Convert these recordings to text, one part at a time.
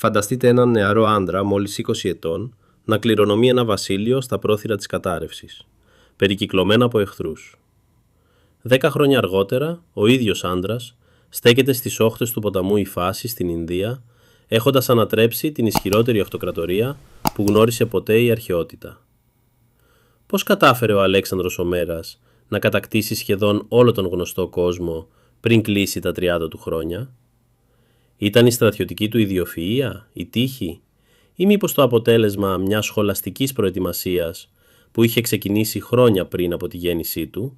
Φανταστείτε έναν νεαρό άντρα μόλις 20 ετών να κληρονομεί ένα βασίλειο στα πρόθυρα της κατάρρευσης, περικυκλωμένα από εχθρούς. 10 χρόνια αργότερα, ο ίδιος άντρας στέκεται στις όχθες του ποταμού Ιφάση στην Ινδία, έχοντας ανατρέψει την ισχυρότερη αυτοκρατορία που γνώρισε ποτέ η αρχαιότητα. Πώς κατάφερε ο Αλέξανδρος ο Μέρας να κατακτήσει σχεδόν όλο τον γνωστό κόσμο πριν κλείσει τα 30 του χρόνια? Ήταν η στρατιωτική του ιδιοφυΐα, η τύχη, ή μήπως το αποτέλεσμα μιας σχολαστικής προετοιμασίας που είχε ξεκινήσει χρόνια πριν από τη γέννησή του?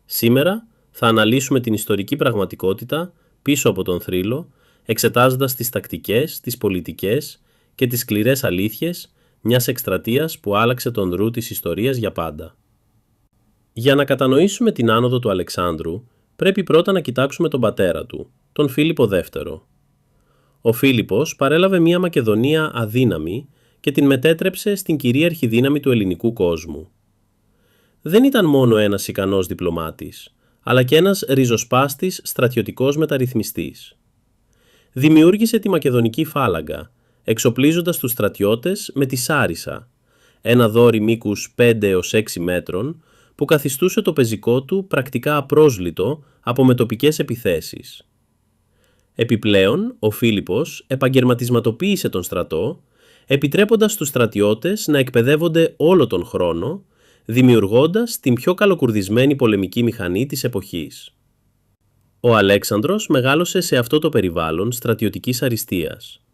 Σήμερα θα αναλύσουμε την ιστορική πραγματικότητα πίσω από τον θρύλο, εξετάζοντας τις τακτικές, τις πολιτικές και τις σκληρές αλήθειες μιας εκστρατείας που άλλαξε τον ρου της ιστορίας για πάντα. Για να κατανοήσουμε την άνοδο του Αλεξάνδρου, πρέπει πρώτα να κοιτάξουμε τον πατέρα του, τον Φίλιππο δεύτερο. Ο Φίλιππος παρέλαβε μια Μακεδονία αδύναμη και την μετέτρεψε στην κυρίαρχη δύναμη του ελληνικού κόσμου. Δεν ήταν μόνο ένας ικανός διπλωμάτης, αλλά και ένας ριζοσπάστης στρατιωτικός μεταρρυθμιστής. Δημιούργησε τη Μακεδονική Φάλαγγα, εξοπλίζοντας τους στρατιώτες με τη Σάρισα, ένα δόρυ μήκους 5 έως 6 μέτρων, που καθιστούσε το πεζικό του πρακτικά απρόσλητο από μετοπικές επιθέσεις. Επιπλέον, ο Φίλιππος επαγγελματισματοποίησε τον στρατό, επιτρέποντας τους στρατιώτες να εκπαιδεύονται όλο τον χρόνο, δημιουργώντας την πιο καλοκουρδισμένη πολεμική μηχανή της εποχής. Ο Αλέξανδρος μεγάλωσε σε αυτό το περιβάλλον στρατιωτικής αριστείας,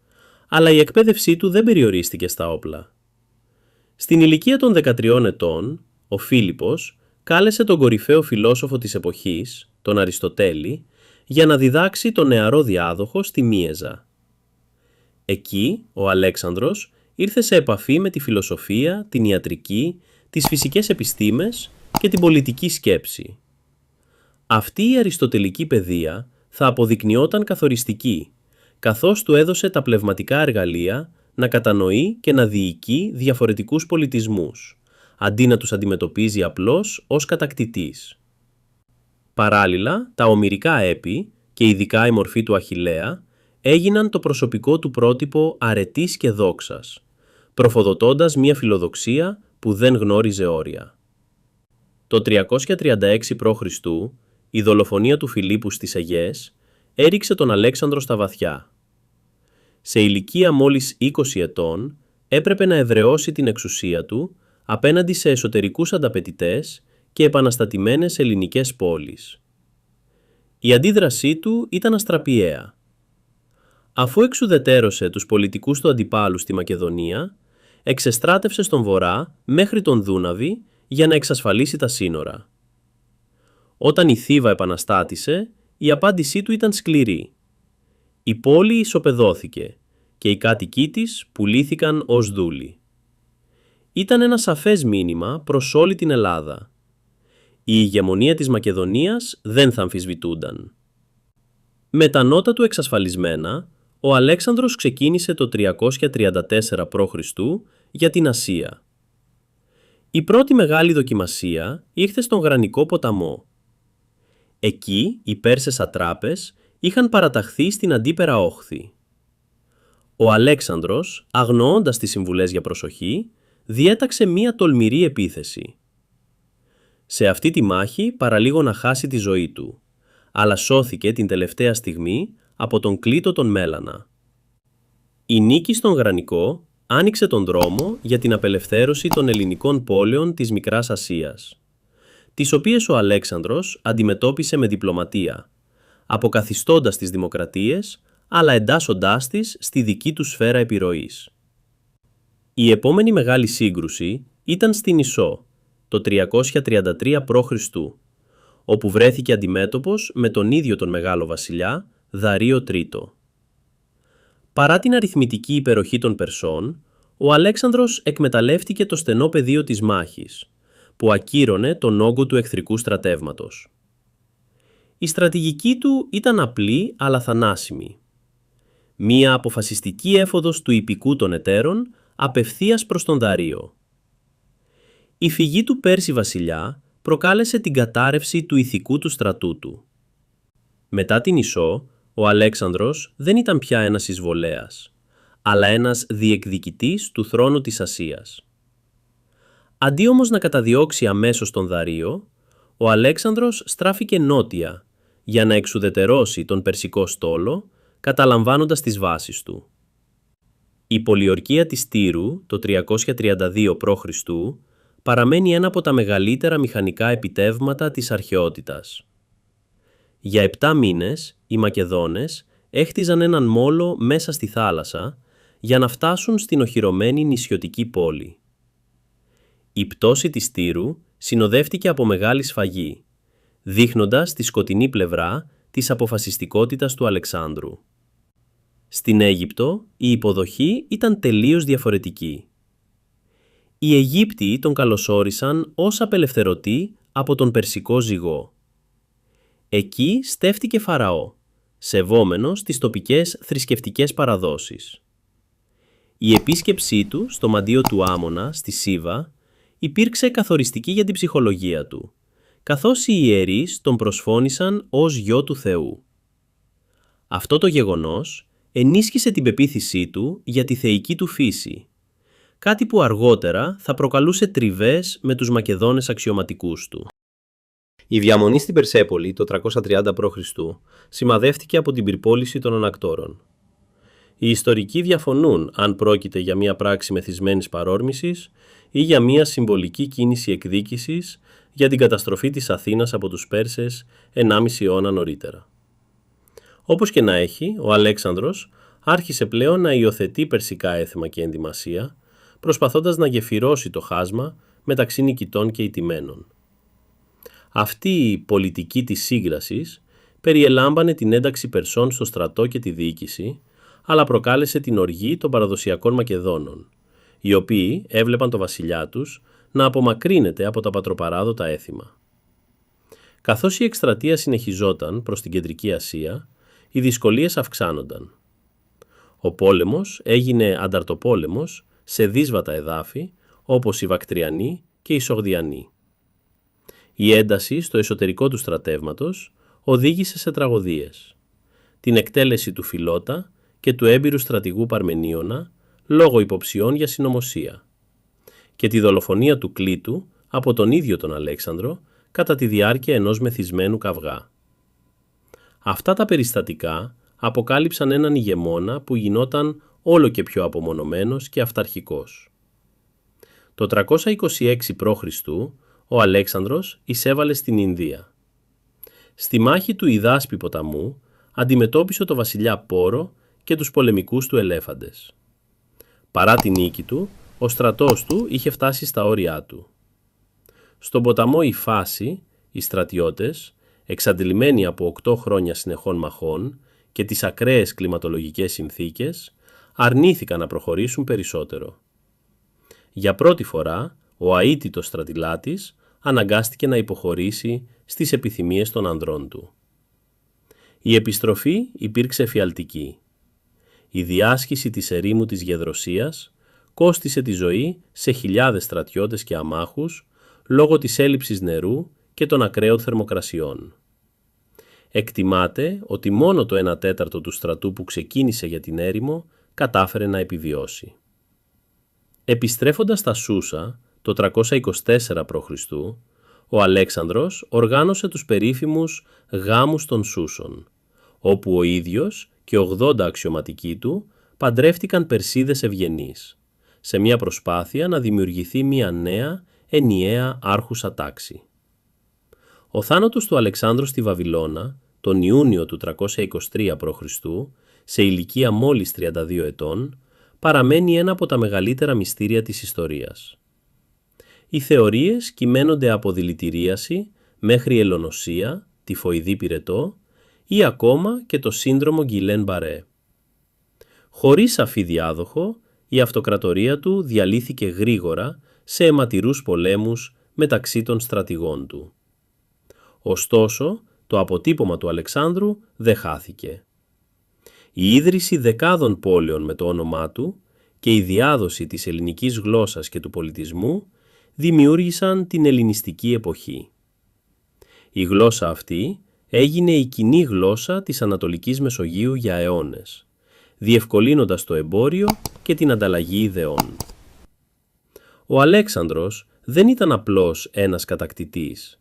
αλλά η εκπαίδευσή του δεν περιορίστηκε στα όπλα. Στην ηλικία των 13 ετών, ο Φίλιππος κάλεσε τον κορυφαίο φιλόσοφο της εποχής, τον Αριστοτέλη, για να διδάξει τον νεαρό διάδοχο στη Μίεζα. Εκεί, ο Αλέξανδρος ήρθε σε επαφή με τη φιλοσοφία, την ιατρική, τις φυσικές επιστήμες και την πολιτική σκέψη. Αυτή η αριστοτελική παιδεία θα αποδεικνυόταν καθοριστική, καθώς του έδωσε τα πνευματικά εργαλεία να κατανοεί και να διοικεί διαφορετικούς πολιτισμούς, αντί να τους αντιμετωπίζει απλώς ως κατακτητής. Παράλληλα, τα ομηρικά έπι, και ειδικά η μορφή του Αχιλλέα, έγιναν το προσωπικό του πρότυπο αρετής και δόξας, προφοδοτώντας μια φιλοδοξία που δεν γνώριζε όρια. Το 336 π.Χ., η δολοφονία του Φιλίππου στις Αιγαίες έριξε τον Αλέξανδρο στα βαθιά. Σε ηλικία μόλις 20 ετών, έπρεπε να εδραιώσει την εξουσία του απέναντι σε εσωτερικούς ανταπαιτητές και επαναστατημένες ελληνικές πόλεις. Η αντίδρασή του ήταν αστραπιαία. Αφού εξουδετέρωσε τους πολιτικούς του αντιπάλους στη Μακεδονία, εξεστράτευσε στον βορρά μέχρι τον Δούναβη για να εξασφαλίσει τα σύνορα. Όταν η Θήβα επαναστάτησε, η απάντησή του ήταν σκληρή. Η πόλη ισοπεδώθηκε και οι κάτοικοί της πουλήθηκαν ως δούλοι. Ήταν ένα σαφές μήνυμα προς όλη την Ελλάδα. Η ηγεμονία της Μακεδονίας δεν θα αμφισβητούνταν. Με τα νότα του εξασφαλισμένα, ο Αλέξανδρος ξεκίνησε το 334 π.Χ. για την Ασία. Η πρώτη μεγάλη δοκιμασία ήρθε στον Γρανικό ποταμό. Εκεί οι Πέρσες ατράπες είχαν παραταχθεί στην αντίπερα όχθη. Ο Αλέξανδρος, αγνοώντας τις συμβουλές για προσοχή, διέταξε μία τολμηρή επίθεση. Σε αυτή τη μάχη παραλίγο να χάσει τη ζωή του, αλλά σώθηκε την τελευταία στιγμή από τον Κλήτο τον Μέλανα. Η νίκη στον Γρανικό άνοιξε τον δρόμο για την απελευθέρωση των ελληνικών πόλεων της Μικράς Ασίας, τις οποίες ο Αλέξανδρος αντιμετώπισε με διπλωματία, αποκαθιστώντας τις δημοκρατίες, αλλά εντάσσοντάς τις στη δική του σφαίρα επιρροής. Η επόμενη μεγάλη σύγκρουση ήταν στην Ισό, το 333 π.Χ., όπου βρέθηκε αντιμέτωπος με τον ίδιο τον μεγάλο βασιλιά, Δαρείο Τρίτο. Παρά την αριθμητική υπεροχή των Περσών, ο Αλέξανδρος εκμεταλλεύτηκε το στενό πεδίο της μάχης, που ακύρωνε τον όγκο του εχθρικού στρατεύματος. Η στρατηγική του ήταν απλή αλλά θανάσιμη. Μία αποφασιστική έφοδος του ιππικού των εταίρων απευθείας προς τον Δαρείο. Η φυγή του Πέρση βασιλιά προκάλεσε την κατάρρευση του ηθικού του στρατού του. Μετά την Ισό, ο Αλέξανδρος δεν ήταν πια ένας εισβολέας, αλλά ένας διεκδικητής του θρόνου της Ασίας. Αντί όμως να καταδιώξει αμέσως τον Δαρείο, ο Αλέξανδρος στράφηκε νότια για να εξουδετερώσει τον Περσικό στόλο, καταλαμβάνοντας τις βάσεις του. Η πολιορκία της Τύρου το 332 π.Χ. παραμένει ένα από τα μεγαλύτερα μηχανικά επιτεύγματα της αρχαιότητας. Για 7 μήνες οι Μακεδόνες έχτιζαν έναν μόλο μέσα στη θάλασσα για να φτάσουν στην οχυρωμένη νησιωτική πόλη. Η πτώση της Τύρου συνοδεύτηκε από μεγάλη σφαγή, δείχνοντας τη σκοτεινή πλευρά της αποφασιστικότητας του Αλεξάνδρου. Στην Αίγυπτο η υποδοχή ήταν τελείως διαφορετική. Οι Αιγύπτιοι τον καλωσόρισαν ως απελευθερωτή από τον Περσικό ζυγό. Εκεί στέφτηκε Φαραώ, σεβόμενος τις τοπικές θρησκευτικές παραδόσεις. Η επίσκεψή του στο μαντίο του Άμμονα, στη Σίβα, υπήρξε καθοριστική για την ψυχολογία του, καθώς οι ιερείς τον προσφώνησαν ως γιο του Θεού. Αυτό το γεγονός ενίσχυσε την πεποίθησή του για τη θεϊκή του φύση, κάτι που αργότερα θα προκαλούσε τριβές με τους Μακεδόνες αξιωματικούς του. Η διαμονή στην Περσέπολη το 330 π.Χ. σημαδεύτηκε από την πυρπόληση των ανακτόρων. Οι ιστορικοί διαφωνούν αν πρόκειται για μια πράξη μεθυσμένης παρόρμησης ή για μια συμβολική κίνηση εκδίκησης για την καταστροφή της Αθήνας από τους Πέρσες 1,5 αιώνα νωρίτερα. Όπως και να έχει, ο Αλέξανδρος άρχισε πλέον να υιοθετεί περσικά έθιμα και ενδυμασία, προσπαθώντας να γεφυρώσει το χάσμα μεταξύ νικητών και ηττημένων. Αυτή η πολιτική της σύγκρασης περιελάμβανε την ένταξη Περσών στο στρατό και τη διοίκηση, αλλά προκάλεσε την οργή των παραδοσιακών Μακεδόνων, οι οποίοι έβλεπαν το βασιλιά τους να απομακρύνεται από τα πατροπαράδοτα έθιμα. Καθώς η εκστρατεία συνεχιζόταν προς την Κεντρική Ασία, οι δυσκολίες αυξάνονταν. Ο πόλεμος έγινε ανταρτοπόλεμος σε δύσβατα εδάφη όπως η Βακτριανή και η Σογδιανή. Η ένταση στο εσωτερικό του στρατεύματος οδήγησε σε τραγωδίες. Την εκτέλεση του Φιλότα και του έμπειρου στρατηγού Παρμενίωνα λόγω υποψιών για συνωμοσία και τη δολοφονία του Κλήτου από τον ίδιο τον Αλέξανδρο κατά τη διάρκεια ενός μεθυσμένου καυγά. Αυτά τα περιστατικά αποκάλυψαν έναν ηγεμόνα που γινόταν όλο και πιο απομονωμένος και αυταρχικός. Το 326 π.Χ. ο Αλέξανδρος εισέβαλε στην Ινδία. Στη μάχη του Ιδάσπη ποταμού αντιμετώπισε το βασιλιά Πόρο και τους πολεμικούς του ελέφαντες. Παρά την νίκη του, ο στρατός του είχε φτάσει στα όρια του. Στον ποταμό Ιφάση, οι στρατιώτες, εξαντλημένοι από 8 χρόνια συνεχών μαχών και τις ακραίες κλιματολογικές συνθήκες, αρνήθηκαν να προχωρήσουν περισσότερο. Για πρώτη φορά, ο αίτητος στρατηλάτης αναγκάστηκε να υποχωρήσει στις επιθυμίες των ανδρών του. Η επιστροφή υπήρξε εφιαλτική. Η διάσχιση της ερήμου της Γεδροσίας κόστισε τη ζωή σε χιλιάδες στρατιώτες και αμάχους λόγω της έλλειψης νερού και των ακραίων θερμοκρασιών. Εκτιμάται ότι μόνο το 1/4 του στρατού που ξεκίνησε για την έρημο κατάφερε να επιβιώσει. Επιστρέφοντας στα Σούσα το 324 π.Χ., ο Αλέξανδρος οργάνωσε τους περίφημους γάμους των Σούσων, όπου ο ίδιος και 80 αξιωματικοί του παντρεύτηκαν Περσίδες ευγενείς, σε μια προσπάθεια να δημιουργηθεί μια νέα, ενιαία άρχουσα τάξη. Ο θάνατος του Αλεξάνδρου στη Βαβυλώνα, τον Ιούνιο του 323 π.Χ., σε ηλικία μόλις 32 ετών, παραμένει ένα από τα μεγαλύτερα μυστήρια της ιστορίας. Οι θεωρίες κυμαίνονται από δηλητηρίαση μέχρι ελονοσία, τυφοειδή πυρετό ή ακόμα και το σύνδρομο Γκιλέν-Μπαρέ. Χωρίς σαφή διάδοχο, η αυτοκρατορία του διαλύθηκε γρήγορα σε αιματηρούς πολέμους μεταξύ των στρατηγών του. Ωστόσο, το αποτύπωμα του Αλεξάνδρου δεν χάθηκε. Η ίδρυση δεκάδων πόλεων με το όνομά του και η διάδοση της ελληνικής γλώσσας και του πολιτισμού δημιούργησαν την ελληνιστική εποχή. Η γλώσσα αυτή έγινε η κοινή γλώσσα της Ανατολικής Μεσογείου για αιώνες, διευκολύνοντας το εμπόριο και την ανταλλαγή ιδεών. Ο Αλέξανδρος δεν ήταν απλώς ένας κατακτητής.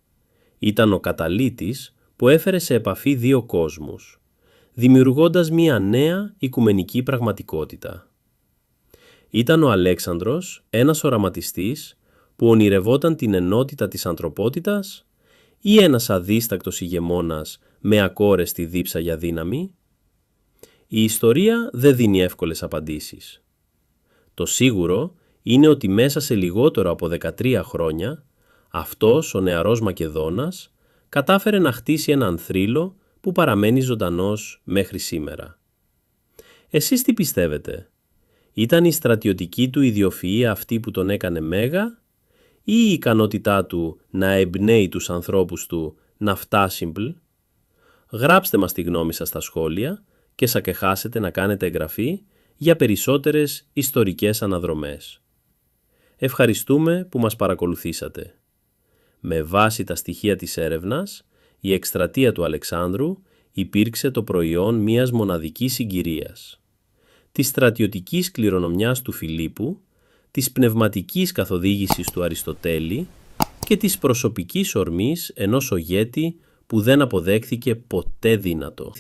Ήταν ο καταλύτης που έφερε σε επαφή δύο κόσμους, δημιουργώντας μια νέα οικουμενική πραγματικότητα. Ήταν ο Αλέξανδρος ένας οραματιστής που ονειρευόταν την ενότητα της ανθρωπότητας ή ένας αδίστακτος ηγεμόνας με ακόρεστη δίψα για δύναμη? Η ιστορία δεν δίνει εύκολες απαντήσεις. Το σίγουρο είναι ότι μέσα σε λιγότερο από 13 χρόνια αυτός ο νεαρός Μακεδόνας κατάφερε να χτίσει έναν θρύλο που παραμένει ζωντανός μέχρι σήμερα. Εσείς τι πιστεύετε? Ήταν η στρατιωτική του ιδιοφυΐα αυτή που τον έκανε μέγα ή η ικανότητά του να εμπνέει τους ανθρώπους του να φτάσει? Γράψτε μας τη γνώμη σας στα σχόλια και σα κεχάσετε να κάνετε εγγραφή για περισσότερες ιστορικές αναδρομές. Ευχαριστούμε που μας παρακολουθήσατε. Με βάση τα στοιχεία της έρευνας, η εκστρατεία του Αλεξάνδρου υπήρξε το προϊόν μιας μοναδικής συγκυρίας, της στρατιωτικής κληρονομιάς του Φιλίππου, της πνευματικής καθοδήγησης του Αριστοτέλη και της προσωπικής ορμής ενός ογέτη που δεν αποδέχθηκε ποτέ δύνατο.